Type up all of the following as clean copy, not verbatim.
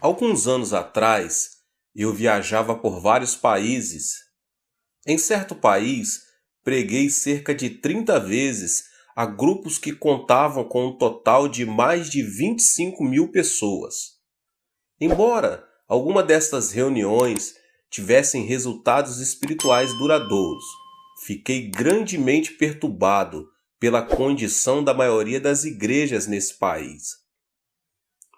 Alguns anos atrás, eu viajava por vários países. Em certo país, preguei cerca de 30 vezes a grupos que contavam com um total de mais de 25 mil pessoas. Embora alguma destas reuniões tivessem resultados espirituais duradouros, fiquei grandemente perturbado pela condição da maioria das igrejas nesse país.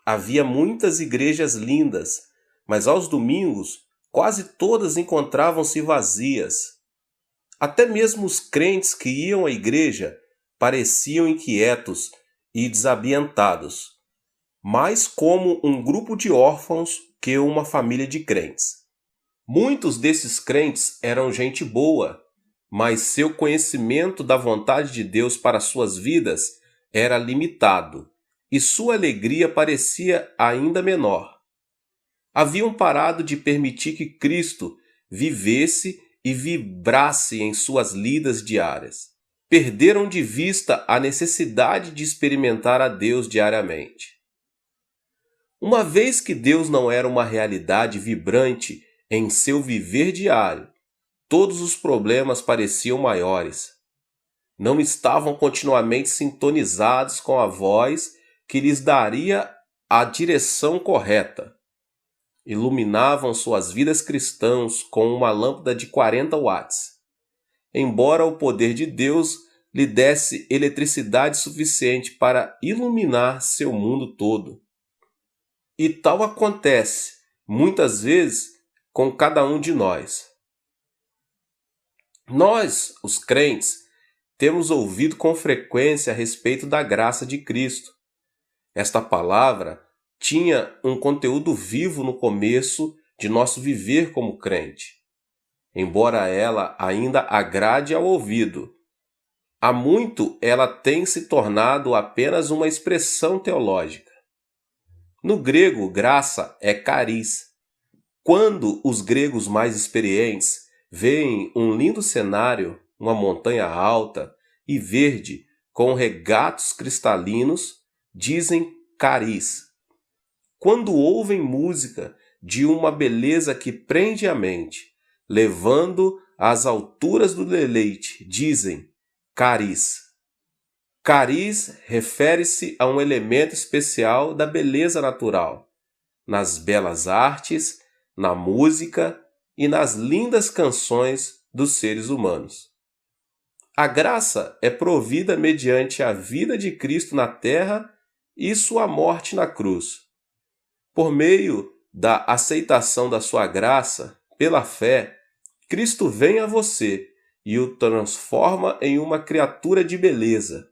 Havia muitas igrejas lindas, mas aos domingos quase todas encontravam-se vazias. Até mesmo os crentes que iam à igreja pareciam inquietos e desambientados, mais como um grupo de órfãos que uma família de crentes. Muitos desses crentes eram gente boa, mas seu conhecimento da vontade de Deus para suas vidas era limitado, e sua alegria parecia ainda menor. Haviam parado de permitir que Cristo vivesse e vibrasse em suas lidas diárias. Perderam de vista a necessidade de experimentar a Deus diariamente. Uma vez que Deus não era uma realidade vibrante em seu viver diário, todos os problemas pareciam maiores. Não estavam continuamente sintonizados com a voz que lhes daria a direção correta. Iluminavam suas vidas cristãs com uma lâmpada de 40 watts. Embora o poder de Deus lhe desse eletricidade suficiente para iluminar seu mundo todo. E tal acontece, muitas vezes, com cada um de nós. Nós, os crentes, temos ouvido com frequência a respeito da graça de Cristo. Esta palavra tinha um conteúdo vivo no começo de nosso viver como crente, embora ela ainda agrade ao ouvido. Há muito ela tem se tornado apenas uma expressão teológica. No grego, graça é charis. Quando os gregos mais experientes veem um lindo cenário, uma montanha alta e verde com regatos cristalinos, dizem charis. Quando ouvem música de uma beleza que prende a mente, levando às alturas do deleite, dizem charis. Charis refere-se a um elemento especial da beleza natural, nas belas artes, na música e nas lindas canções dos seres humanos. A graça é provida mediante a vida de Cristo na terra e sua morte na cruz. Por meio da aceitação da sua graça, pela fé, Cristo vem a você e o transforma em uma criatura de beleza.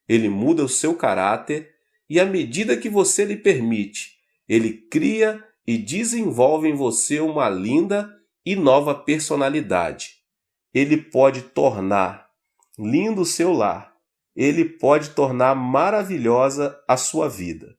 Ele muda o seu caráter e, à medida que você lhe permite, ele cria e desenvolve em você uma linda e nova personalidade. Ele pode tornar lindo o seu lar. Ele pode tornar maravilhosa a sua vida.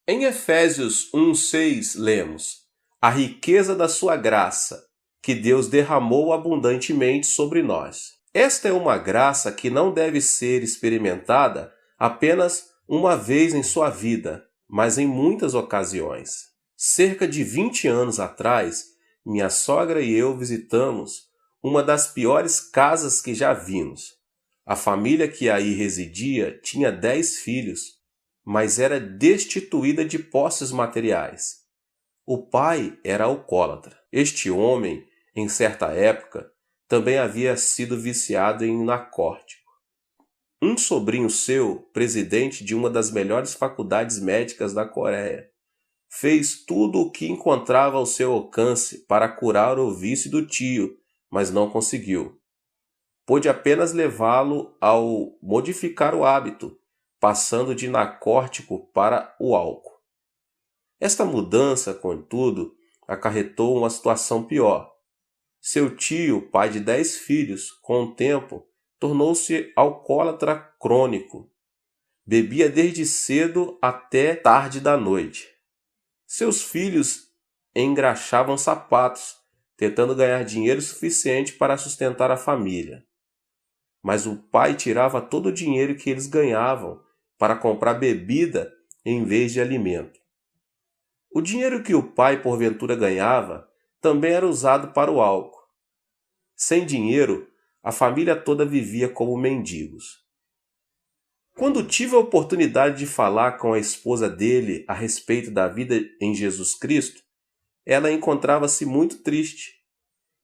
Em Efésios 1:6 lemos: a riqueza da sua graça, que Deus derramou abundantemente sobre nós. Esta é uma graça que não deve ser experimentada apenas uma vez em sua vida, mas em muitas ocasiões. Cerca de 20 anos atrás, minha sogra e eu visitamos uma das piores casas que já vimos. A família que aí residia tinha 10 filhos, mas era destituída de posses materiais. O pai era alcoólatra. Este homem, em certa época, também havia sido viciado em narcótico. Um sobrinho seu, presidente de uma das melhores faculdades médicas da Coreia, fez tudo o que encontrava ao seu alcance para curar o vício do tio, mas não conseguiu. Pôde apenas levá-lo ao modificar o hábito, passando de narcótico para o álcool. Esta mudança, contudo, acarretou uma situação pior. Seu tio, pai de 10 filhos, com o tempo, tornou-se alcoólatra crônico. Bebia desde cedo até tarde da noite. Seus filhos engraxavam sapatos, tentando ganhar dinheiro suficiente para sustentar a família. Mas o pai tirava todo o dinheiro que eles ganhavam para comprar bebida em vez de alimento. O dinheiro que o pai porventura ganhava também era usado para o álcool. Sem dinheiro, a família toda vivia como mendigos. Quando tive a oportunidade de falar com a esposa dele a respeito da vida em Jesus Cristo, ela encontrava-se muito triste.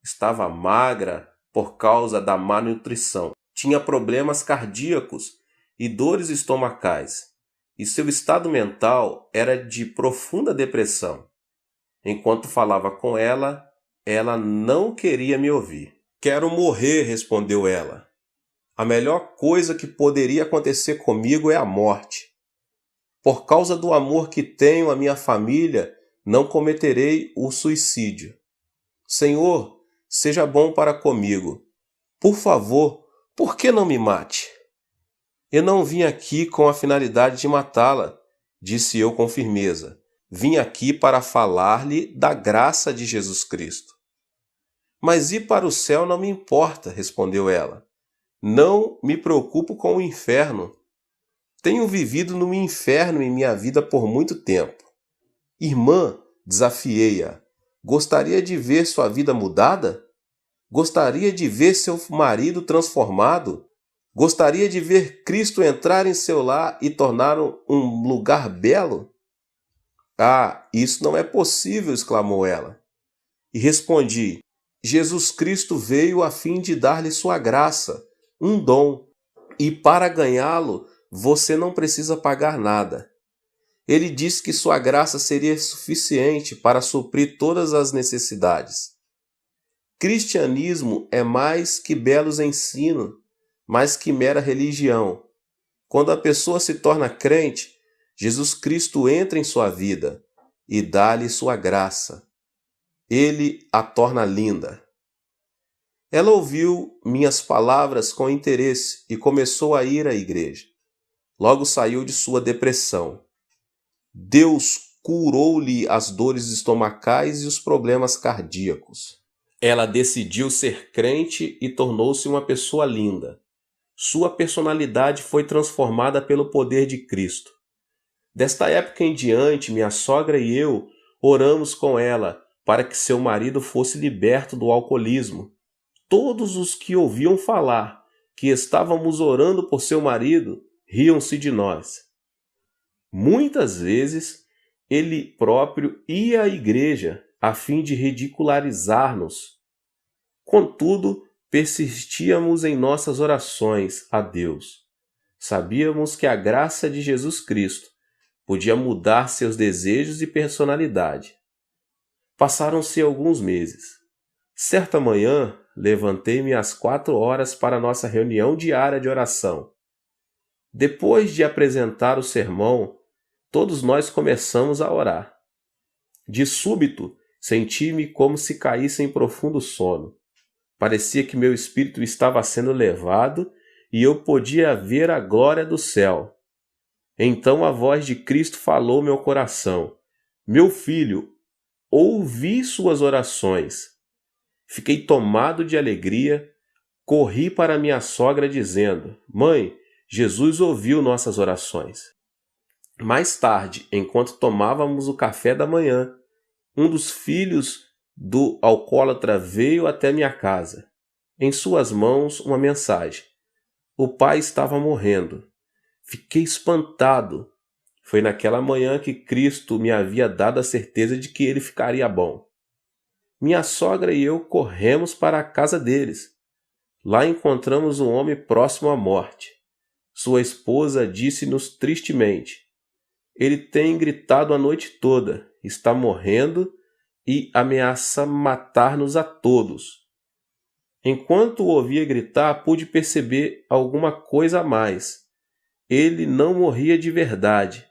Estava magra por causa da má nutrição. Tinha problemas cardíacos e dores estomacais. E seu estado mental era de profunda depressão. Enquanto falava com ela, ela não queria me ouvir. "Quero morrer", respondeu ela. "A melhor coisa que poderia acontecer comigo é a morte. Por causa do amor que tenho à minha família, não cometerei o suicídio. Senhor, seja bom para comigo. Por favor, por que não me mate?" "Eu não vim aqui com a finalidade de matá-la", disse eu com firmeza. "Vim aqui para falar-lhe da graça de Jesus Cristo." "Mas ir para o céu não me importa", respondeu ela. "Não me preocupo com o inferno. Tenho vivido no inferno em minha vida por muito tempo." "Irmã", desafiei-a, "gostaria de ver sua vida mudada? Gostaria de ver seu marido transformado? Gostaria de ver Cristo entrar em seu lar e torná-lo um lugar belo?" "Ah, isso não é possível", exclamou ela. E respondi: "Jesus Cristo veio a fim de dar-lhe sua graça, um dom, e para ganhá-lo você não precisa pagar nada. Ele disse que sua graça seria suficiente para suprir todas as necessidades. Cristianismo é mais que belos ensinos, mais que mera religião. Quando a pessoa se torna crente, Jesus Cristo entra em sua vida e dá-lhe sua graça. Ele a torna linda." Ela ouviu minhas palavras com interesse e começou a ir à igreja. Logo saiu de sua depressão. Deus curou-lhe as dores estomacais e os problemas cardíacos. Ela decidiu ser crente e tornou-se uma pessoa linda. Sua personalidade foi transformada pelo poder de Cristo. Desta época em diante, minha sogra e eu oramos com ela para que seu marido fosse liberto do alcoolismo. Todos os que ouviam falar que estávamos orando por seu marido riam-se de nós. Muitas vezes ele próprio ia à igreja a fim de ridicularizar-nos. Contudo, persistíamos em nossas orações a Deus. Sabíamos que a graça de Jesus Cristo podia mudar seus desejos e personalidade. Passaram-se alguns meses. Certa manhã, levantei-me às 4 horas para nossa reunião diária de oração. Depois de apresentar o sermão, todos nós começamos a orar. De súbito, senti-me como se caísse em profundo sono. Parecia que meu espírito estava sendo levado e eu podia ver a glória do céu. Então a voz de Cristo falou ao meu coração: "Meu filho, ouvi suas orações." Fiquei tomado de alegria, corri para minha sogra dizendo: "Mãe, Jesus ouviu nossas orações." Mais tarde, enquanto tomávamos o café da manhã, um dos filhos do alcoólatra veio até minha casa. Em suas mãos, uma mensagem. O pai estava morrendo. Fiquei espantado. Foi naquela manhã que Cristo me havia dado a certeza de que ele ficaria bom. Minha sogra e eu corremos para a casa deles. Lá encontramos um homem próximo à morte. Sua esposa disse-nos tristemente: "Ele tem gritado a noite toda, está morrendo e ameaça matar-nos a todos." Enquanto o ouvia gritar, pude perceber alguma coisa a mais. Ele não morria de verdade.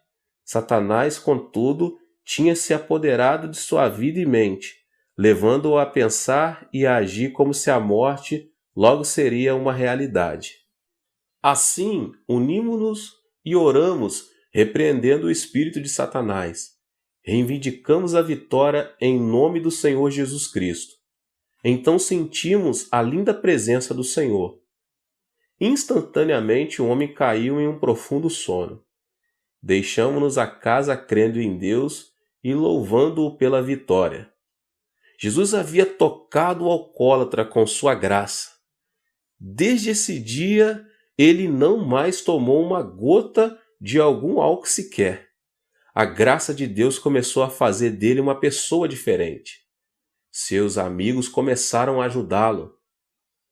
Satanás, contudo, tinha se apoderado de sua vida e mente, levando-o a pensar e a agir como se a morte logo seria uma realidade. Assim, unimos-nos e oramos, repreendendo o espírito de Satanás. Reivindicamos a vitória em nome do Senhor Jesus Cristo. Então sentimos a linda presença do Senhor. Instantaneamente o homem caiu em um profundo sono. Deixamo-nos a casa crendo em Deus e louvando-o pela vitória. Jesus havia tocado o alcoólatra com sua graça. Desde esse dia, ele não mais tomou uma gota de algum álcool sequer. A graça de Deus começou a fazer dele uma pessoa diferente. Seus amigos começaram a ajudá-lo.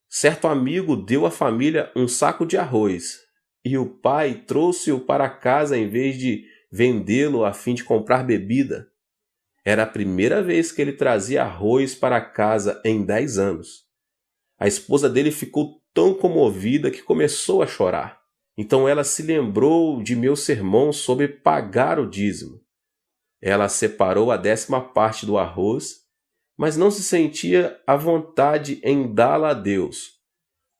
Certo amigo deu à família um saco de arroz, e o pai trouxe-o para casa em vez de vendê-lo a fim de comprar bebida. Era a primeira vez que ele trazia arroz para casa em 10 anos. A esposa dele ficou tão comovida que começou a chorar. Então ela se lembrou de meu sermão sobre pagar o dízimo. Ela separou a 10ª parte do arroz, mas não se sentia à vontade em dá-la a Deus.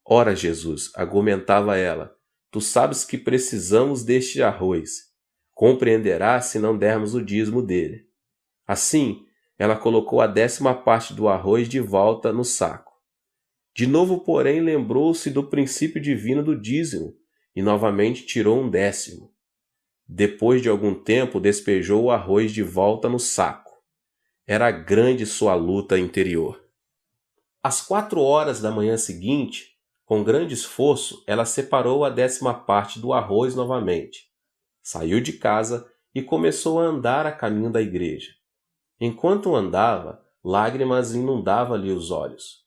Ora, Jesus, argumentava ela, tu sabes que precisamos deste arroz. Compreenderás se não dermos o dízimo dele. Assim, ela colocou a 10ª parte do arroz de volta no saco. De novo, porém, lembrou-se do princípio divino do dízimo e novamente tirou um 10º. Depois de algum tempo, despejou o arroz de volta no saco. Era grande sua luta interior. Às 4 horas da manhã seguinte, com grande esforço, ela separou a 10ª parte do arroz novamente. Saiu de casa e começou a andar a caminho da igreja. Enquanto andava, lágrimas inundavam-lhe os olhos.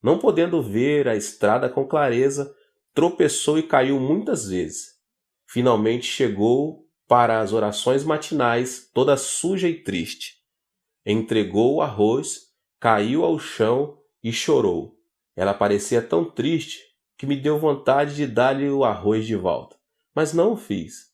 Não podendo ver a estrada com clareza, tropeçou e caiu muitas vezes. Finalmente chegou para as orações matinais, toda suja e triste. Entregou o arroz, caiu ao chão e chorou. Ela parecia tão triste que me deu vontade de dar-lhe o arroz de volta, mas não o fiz.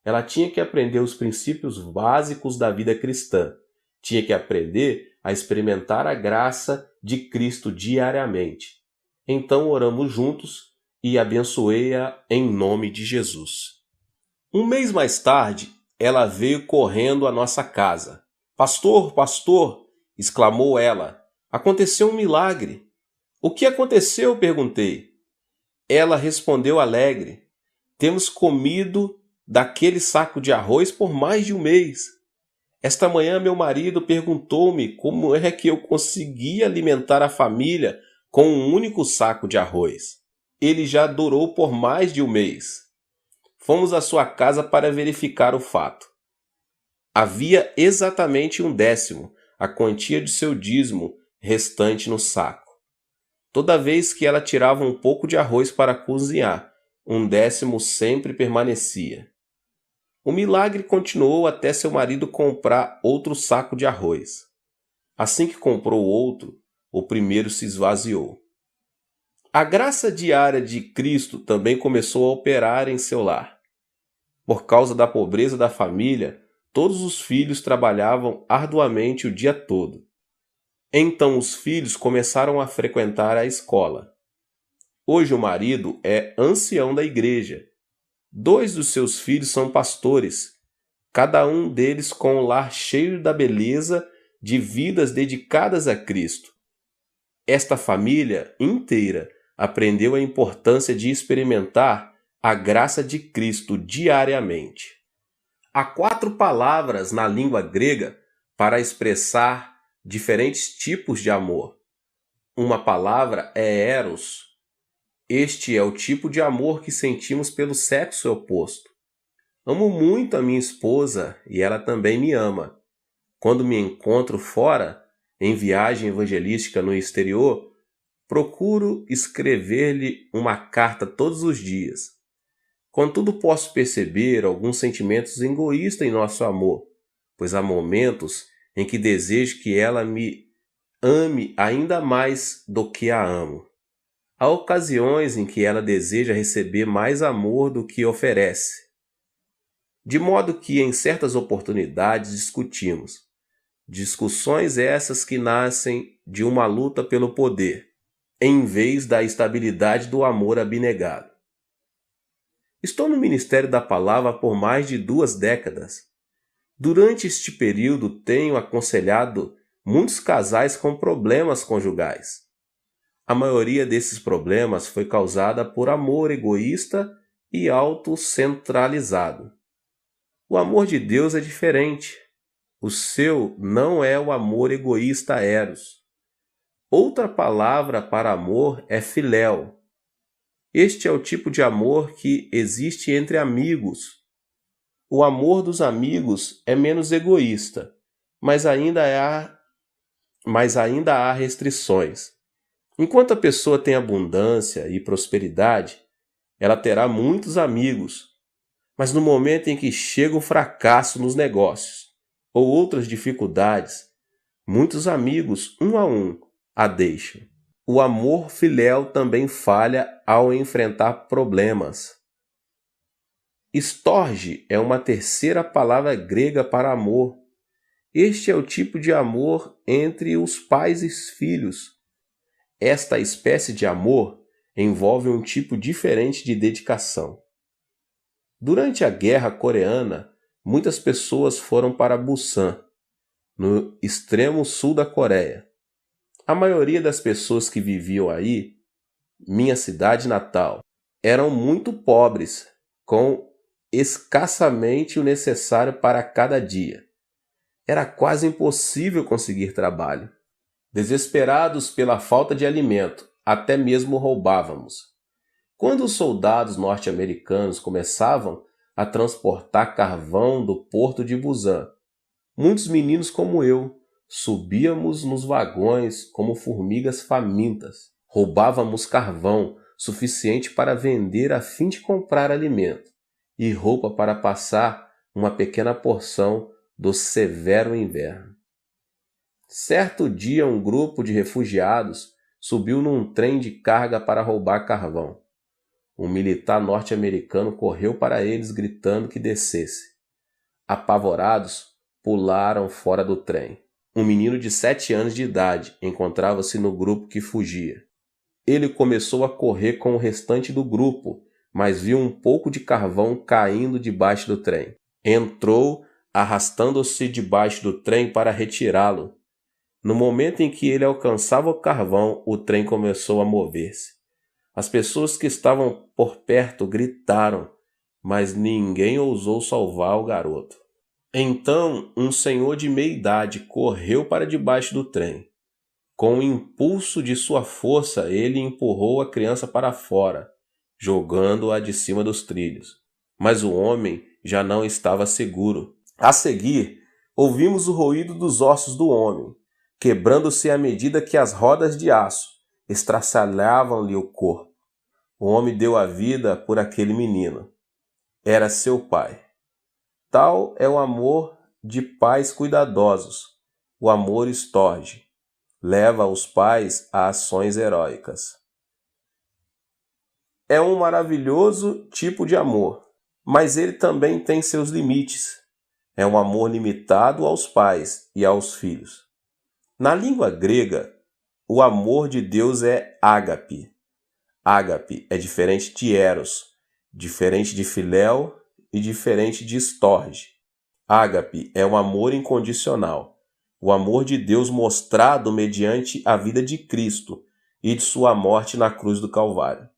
Ela tinha que aprender os princípios básicos da vida cristã. Tinha que aprender a experimentar a graça de Cristo diariamente. Então oramos juntos e abençoei-a em nome de Jesus. Um mês mais tarde, ela veio correndo à nossa casa. Pastor, pastor, exclamou ela, aconteceu um milagre. O que aconteceu? Perguntei. Ela respondeu alegre, temos comido daquele saco de arroz por mais de um mês. Esta manhã meu marido perguntou-me como é que eu conseguia alimentar a família com um único saco de arroz. Ele já durou por mais de um mês. Fomos à sua casa para verificar o fato. Havia exatamente um 10º, a quantia de seu dízimo restante no saco. Toda vez que ela tirava um pouco de arroz para cozinhar, um 10º sempre permanecia. O milagre continuou até seu marido comprar outro saco de arroz. Assim que comprou outro, o primeiro se esvaziou. A graça diária de Cristo também começou a operar em seu lar. Por causa da pobreza da família, todos os filhos trabalhavam arduamente o dia todo. Então os filhos começaram a frequentar a escola. Hoje o marido é ancião da igreja. 2 dos seus filhos são pastores, cada um deles com um lar cheio da beleza de vidas dedicadas a Cristo. Esta família inteira aprendeu a importância de experimentar a graça de Cristo diariamente. Há 4 palavras na língua grega para expressar diferentes tipos de amor. Uma palavra é eros. Este é o tipo de amor que sentimos pelo sexo oposto. Amo muito a minha esposa e ela também me ama. Quando me encontro fora, em viagem evangelística no exterior, procuro escrever-lhe uma carta todos os dias. Contudo, posso perceber alguns sentimentos egoístas em nosso amor, pois há momentos em que desejo que ela me ame ainda mais do que a amo. Há ocasiões em que ela deseja receber mais amor do que oferece. De modo que em certas oportunidades discutimos. Discussões essas que nascem de uma luta pelo poder, em vez da estabilidade do amor abnegado. Estou no Ministério da Palavra por mais de 2 décadas. Durante este período tenho aconselhado muitos casais com problemas conjugais. A maioria desses problemas foi causada por amor egoísta e autocentralizado. O amor de Deus é diferente. O seu não é o amor egoísta eros. Outra palavra para amor é filéu. Este é o tipo de amor que existe entre amigos. O amor dos amigos é menos egoísta, mas ainda há restrições. Enquanto a pessoa tem abundância e prosperidade, ela terá muitos amigos. Mas no momento em que chega um fracasso nos negócios ou outras dificuldades, muitos amigos, um a um, a deixam. O amor filéu também falha ao enfrentar problemas. Storge é uma terceira palavra grega para amor. Este é o tipo de amor entre os pais e os filhos. Esta espécie de amor envolve um tipo diferente de dedicação. Durante a Guerra Coreana, muitas pessoas foram para Busan, no extremo sul da Coreia. A maioria das pessoas que viviam aí, minha cidade natal, eram muito pobres, com escassamente o necessário para cada dia. Era quase impossível conseguir trabalho. Desesperados pela falta de alimento, até mesmo roubávamos. Quando os soldados norte-americanos começavam a transportar carvão do porto de Busan, muitos meninos como eu subíamos nos vagões como formigas famintas. Roubávamos carvão suficiente para vender a fim de comprar alimento e roupa para passar uma pequena porção do severo inverno. Certo dia, um grupo de refugiados subiu num trem de carga para roubar carvão. Um militar norte-americano correu para eles gritando que descesse. Apavorados, pularam fora do trem. Um menino de 7 anos de idade encontrava-se no grupo que fugia. Ele começou a correr com o restante do grupo, mas viu um pouco de carvão caindo debaixo do trem. Entrou, arrastando-se debaixo do trem para retirá-lo. No momento em que ele alcançava o carvão, o trem começou a mover-se. As pessoas que estavam por perto gritaram, mas ninguém ousou salvar o garoto. Então, um senhor de meia idade correu para debaixo do trem. Com o impulso de sua força, ele empurrou a criança para fora, jogando-a de cima dos trilhos. Mas o homem já não estava seguro. A seguir, ouvimos o ruído dos ossos do homem, quebrando-se à medida que as rodas de aço estraçalhavam-lhe o corpo. O homem deu a vida por aquele menino. Era seu pai. Tal é o amor de pais cuidadosos. O amor Storge leva os pais a ações heróicas. É um maravilhoso tipo de amor, mas ele também tem seus limites. É um amor limitado aos pais e aos filhos. Na língua grega, o amor de Deus é ágape. Ágape é diferente de eros, diferente de filéu e diferente de storge. Ágape é um amor incondicional, o amor de Deus mostrado mediante a vida de Cristo e de sua morte na cruz do Calvário.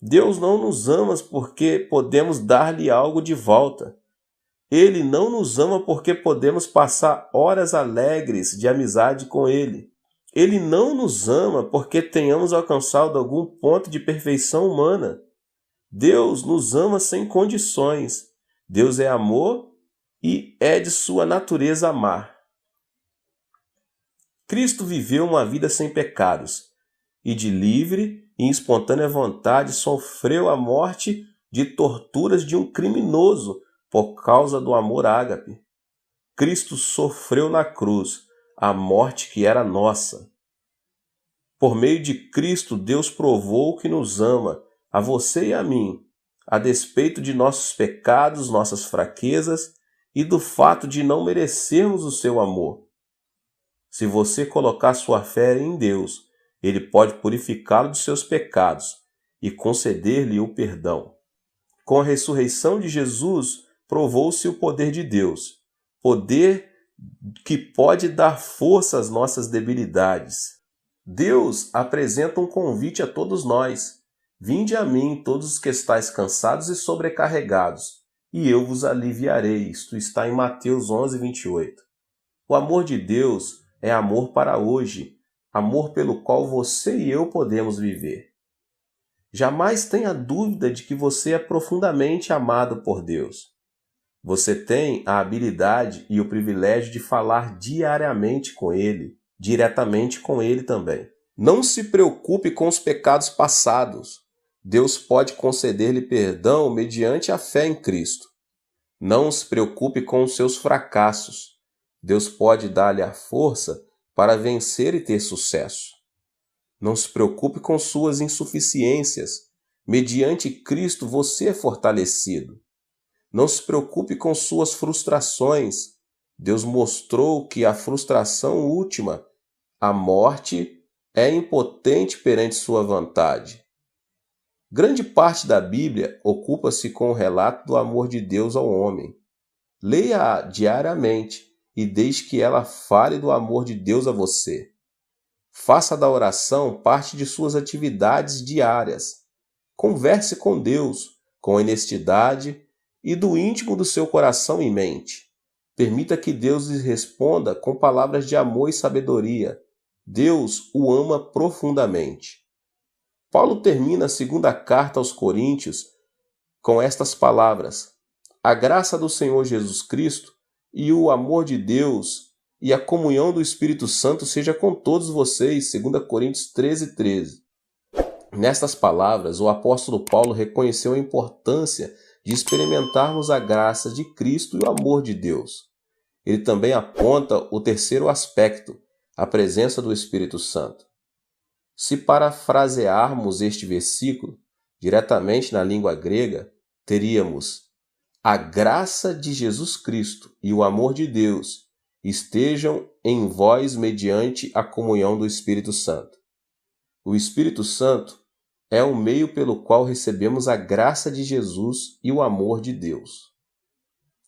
Deus não nos ama porque podemos dar-lhe algo de volta. Ele não nos ama porque podemos passar horas alegres de amizade com Ele. Ele não nos ama porque tenhamos alcançado algum ponto de perfeição humana. Deus nos ama sem condições. Deus é amor e é de sua natureza amar. Cristo viveu uma vida sem pecados e de livre e espontânea vontade sofreu a morte de torturas de um criminoso por causa do amor ágape. Cristo sofreu na cruz a morte que era nossa. Por meio de Cristo, Deus provou que nos ama, a você e a mim, a despeito de nossos pecados, nossas fraquezas e do fato de não merecermos o seu amor. Se você colocar sua fé em Deus, Ele pode purificá-lo dos seus pecados e conceder-lhe o perdão. Com a ressurreição de Jesus, provou-se o poder de Deus, poder que pode dar força às nossas debilidades. Deus apresenta um convite a todos nós. Vinde a mim, todos os que estáis cansados e sobrecarregados, e eu vos aliviarei. Isto está em Mateus 11, 28. O amor de Deus é amor para hoje, amor pelo qual você e eu podemos viver. Jamais tenha dúvida de que você é profundamente amado por Deus. Você tem a habilidade e o privilégio de falar diariamente com Ele, diretamente com Ele também. Não se preocupe com os pecados passados. Deus pode conceder-lhe perdão mediante a fé em Cristo. Não se preocupe com os seus fracassos. Deus pode dar-lhe a força para vencer e ter sucesso. Não se preocupe com suas insuficiências. Mediante Cristo você é fortalecido. Não se preocupe com suas frustrações. Deus mostrou que a frustração última, a morte, é impotente perante sua vontade. Grande parte da Bíblia ocupa-se com o relato do amor de Deus ao homem. Leia-a diariamente e deixe que ela fale do amor de Deus a você. Faça da oração parte de suas atividades diárias. Converse com Deus com honestidade e do íntimo do seu coração e mente. Permita que Deus lhe responda com palavras de amor e sabedoria. Deus o ama profundamente. Paulo termina a segunda carta aos Coríntios com estas palavras: a graça do Senhor Jesus Cristo e o amor de Deus e a comunhão do Espírito Santo seja com todos vocês. 2 Coríntios 13:13. Nestas palavras, o apóstolo Paulo reconheceu a importância de experimentarmos a graça de Cristo e o amor de Deus. Ele também aponta o terceiro aspecto, a presença do Espírito Santo. Se parafrasearmos este versículo diretamente na língua grega, teríamos: a graça de Jesus Cristo e o amor de Deus estejam em vós mediante a comunhão do Espírito Santo. O Espírito Santo é o meio pelo qual recebemos a graça de Jesus e o amor de Deus.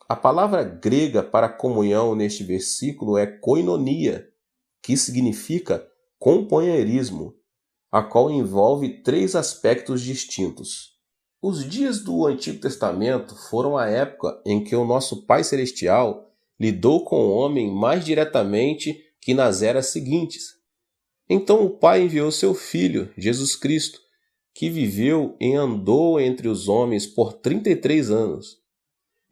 A palavra grega para comunhão neste versículo é koinonia, que significa companheirismo, a qual envolve três aspectos distintos. Os dias do Antigo Testamento foram a época em que o nosso Pai Celestial lidou com o homem mais diretamente que nas eras seguintes. Então o Pai enviou seu Filho, Jesus Cristo, que viveu e andou entre os homens por 33 anos.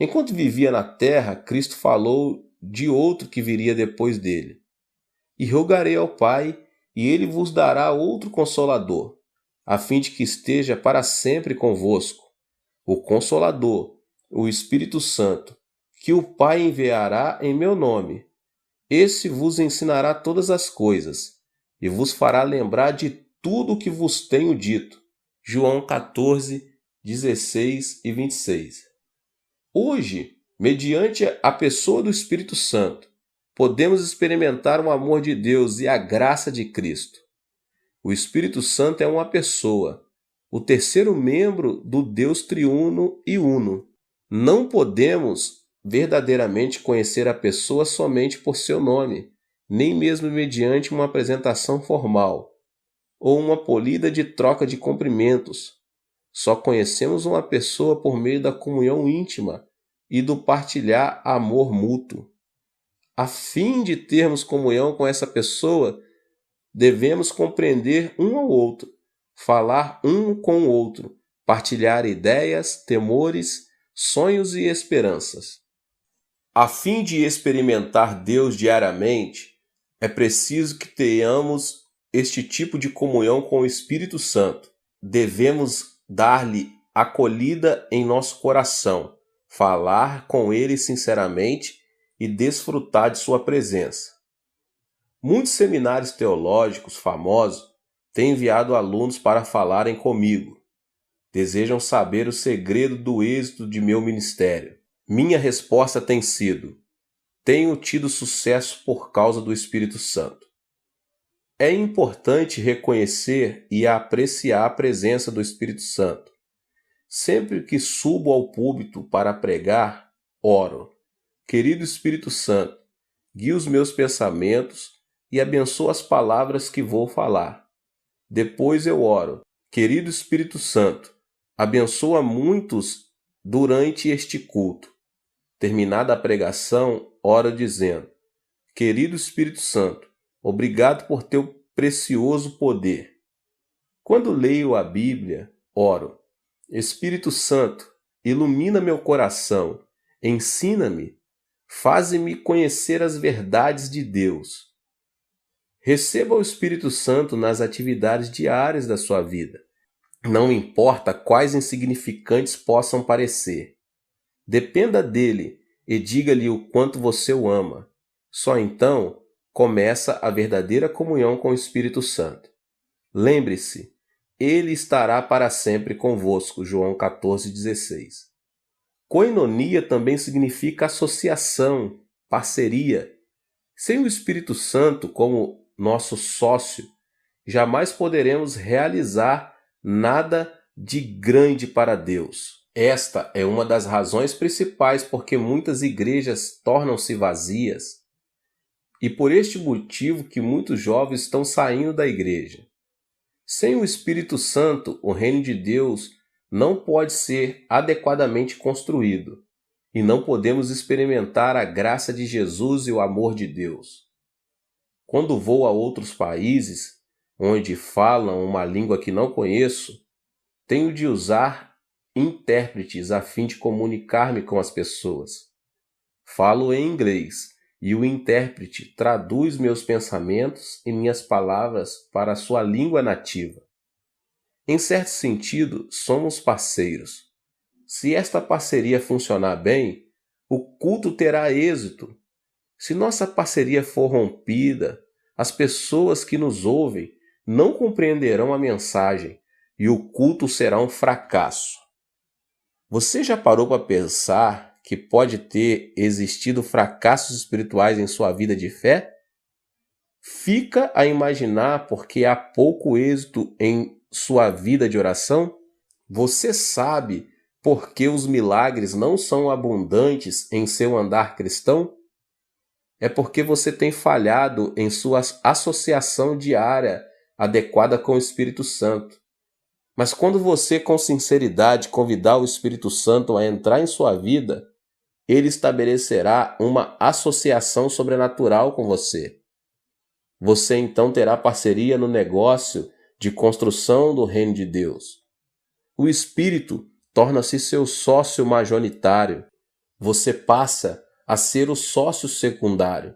Enquanto vivia na terra, Cristo falou de outro que viria depois dele. E rogarei ao Pai, e ele vos dará outro Consolador, a fim de que esteja para sempre convosco, o Consolador, o Espírito Santo, que o Pai enviará em meu nome. Esse vos ensinará todas as coisas, e vos fará lembrar de tudo o que vos tenho dito. João 14, 16 e 26. Hoje, mediante a pessoa do Espírito Santo, podemos experimentar o amor de Deus e a graça de Cristo. O Espírito Santo é uma pessoa, o terceiro membro do Deus triuno e uno. Não podemos verdadeiramente conhecer a pessoa somente por seu nome, nem mesmo mediante uma apresentação formal ou uma polida de troca de cumprimentos. Só conhecemos uma pessoa por meio da comunhão íntima e do partilhar amor mútuo. A fim de termos comunhão com essa pessoa, devemos compreender um ao outro, falar um com o outro, partilhar ideias, temores, sonhos e esperanças. A fim de experimentar Deus diariamente, é preciso que tenhamos este tipo de comunhão com o Espírito Santo. Devemos dar-lhe acolhida em nosso coração, falar com ele sinceramente e desfrutar de sua presença. Muitos seminários teológicos famosos têm enviado alunos para falarem comigo. Desejam saber o segredo do êxito de meu ministério. Minha resposta tem sido: tenho tido sucesso por causa do Espírito Santo. É importante reconhecer e apreciar a presença do Espírito Santo. Sempre que subo ao púlpito para pregar, oro: querido Espírito Santo, guia os meus pensamentos e abençoa as palavras que vou falar. Depois eu oro: querido Espírito Santo, abençoa muitos durante este culto. Terminada a pregação, oro dizendo: Querido Espírito Santo, obrigado por teu precioso poder. Quando leio a Bíblia, oro: Espírito Santo, ilumina meu coração, ensina-me, faze-me conhecer as verdades de Deus. Receba o Espírito Santo nas atividades diárias da sua vida. Não importa quais insignificantes possam parecer. Dependa dele e diga-lhe o quanto você o ama. Só então começa a verdadeira comunhão com o Espírito Santo. Lembre-se, ele estará para sempre convosco. João 14,16. Koinonia também significa associação, parceria. Sem o Espírito Santo como nosso sócio, jamais poderemos realizar nada de grande para Deus. Esta é uma das razões principais porque muitas igrejas tornam-se vazias e por este motivo que muitos jovens estão saindo da igreja. Sem o Espírito Santo, o reino de Deus não pode ser adequadamente construído e não podemos experimentar a graça de Jesus e o amor de Deus. Quando vou a outros países, onde falam uma língua que não conheço, tenho de usar intérpretes a fim de comunicar-me com as pessoas. Falo em inglês e o intérprete traduz meus pensamentos e minhas palavras para a sua língua nativa. Em certo sentido, somos parceiros. Se esta parceria funcionar bem, o culto terá êxito. Se nossa parceria for rompida, as pessoas que nos ouvem não compreenderão a mensagem e o culto será um fracasso. Você já parou para pensar que pode ter existido fracassos espirituais em sua vida de fé? Fica a imaginar porque há pouco êxito em sua vida de oração? Você sabe por que os milagres não são abundantes em seu andar cristão? É porque você tem falhado em sua associação diária adequada com o Espírito Santo. Mas quando você, com sinceridade, convidar o Espírito Santo a entrar em sua vida, ele estabelecerá uma associação sobrenatural com você. Você então terá parceria no negócio de construção do reino de Deus. O Espírito torna-se seu sócio majoritário. Você passa a ser o sócio secundário.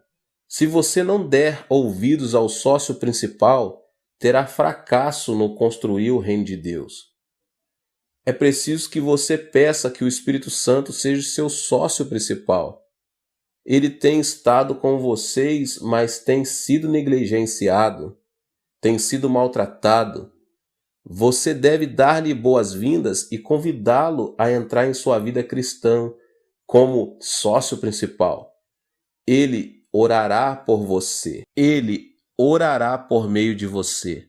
Se você não der ouvidos ao sócio principal, terá fracasso no construir o reino de Deus. É preciso que você peça que o Espírito Santo seja seu sócio principal. Ele tem estado com vocês, mas tem sido negligenciado, tem sido maltratado. Você deve dar-lhe boas-vindas e convidá-lo a entrar em sua vida cristã como sócio principal. Ele orará por você. Ele orará por meio de você.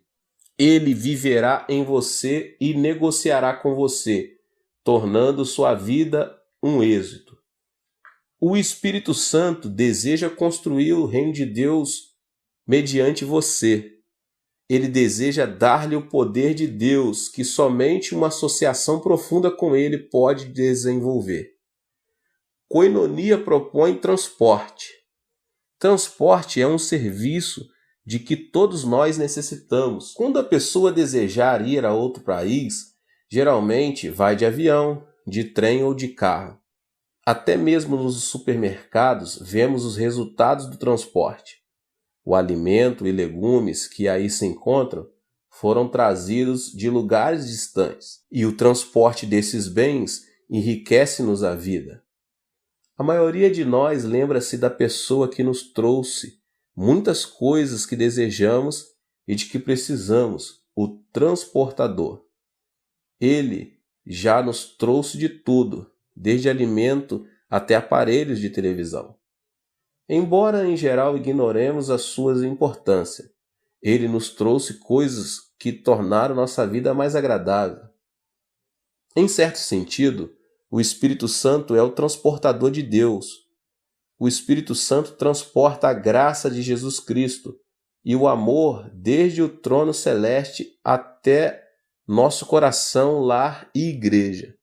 Ele viverá em você e negociará com você, tornando sua vida um êxito. O Espírito Santo deseja construir o reino de Deus mediante você. Ele deseja dar-lhe o poder de Deus que somente uma associação profunda com ele pode desenvolver. Koinonia propõe transporte. Transporte é um serviço de que todos nós necessitamos. Quando a pessoa desejar ir a outro país, geralmente vai de avião, de trem ou de carro. Até mesmo nos supermercados vemos os resultados do transporte. O alimento e legumes que aí se encontram foram trazidos de lugares distantes, e o transporte desses bens enriquece-nos a vida. A maioria de nós lembra-se da pessoa que nos trouxe muitas coisas que desejamos e de que precisamos, o transportador. Ele já nos trouxe de tudo, desde alimento até aparelhos de televisão. Embora em geral ignoremos a sua importância, ele nos trouxe coisas que tornaram nossa vida mais agradável. Em certo sentido, o Espírito Santo é o transportador de Deus. O Espírito Santo transporta a graça de Jesus Cristo e o amor desde o trono celeste até nosso coração, lar e igreja.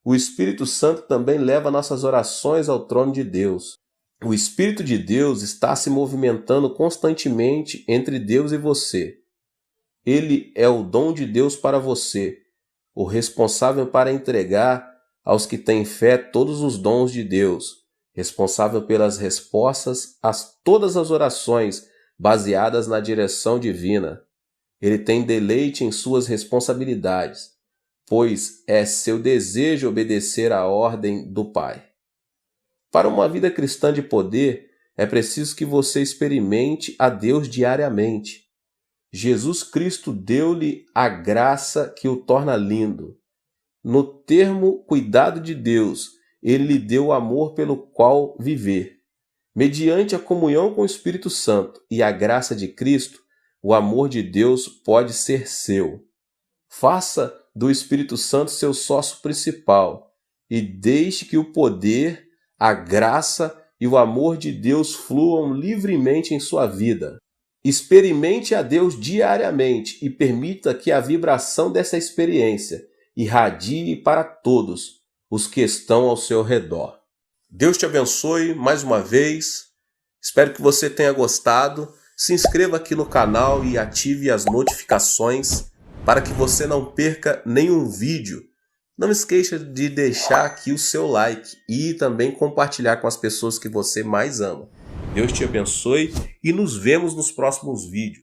O Espírito Santo também leva nossas orações ao trono de Deus. O Espírito de Deus está se movimentando constantemente entre Deus e você. Ele é o dom de Deus para você, o responsável para entregar aos que têm fé todos os dons de Deus, responsável pelas respostas a todas as orações baseadas na direção divina. Ele tem deleite em suas responsabilidades, pois é seu desejo obedecer à ordem do Pai. Para uma vida cristã de poder, é preciso que você experimente a Deus diariamente. Jesus Cristo deu-lhe a graça que o torna lindo. No termo cuidado de Deus, ele lhe deu o amor pelo qual viver. Mediante a comunhão com o Espírito Santo e a graça de Cristo, o amor de Deus pode ser seu. Faça do Espírito Santo seu sócio principal e deixe que o poder, a graça e o amor de Deus fluam livremente em sua vida. Experimente a Deus diariamente e permita que a vibração dessa experiência irradie para todos os que estão ao seu redor. Deus te abençoe mais uma vez. Espero que você tenha gostado. Se inscreva aqui no canal e ative as notificações para que você não perca nenhum vídeo. Não esqueça de deixar aqui o seu like e também compartilhar com as pessoas que você mais ama. Deus te abençoe e nos vemos nos próximos vídeos.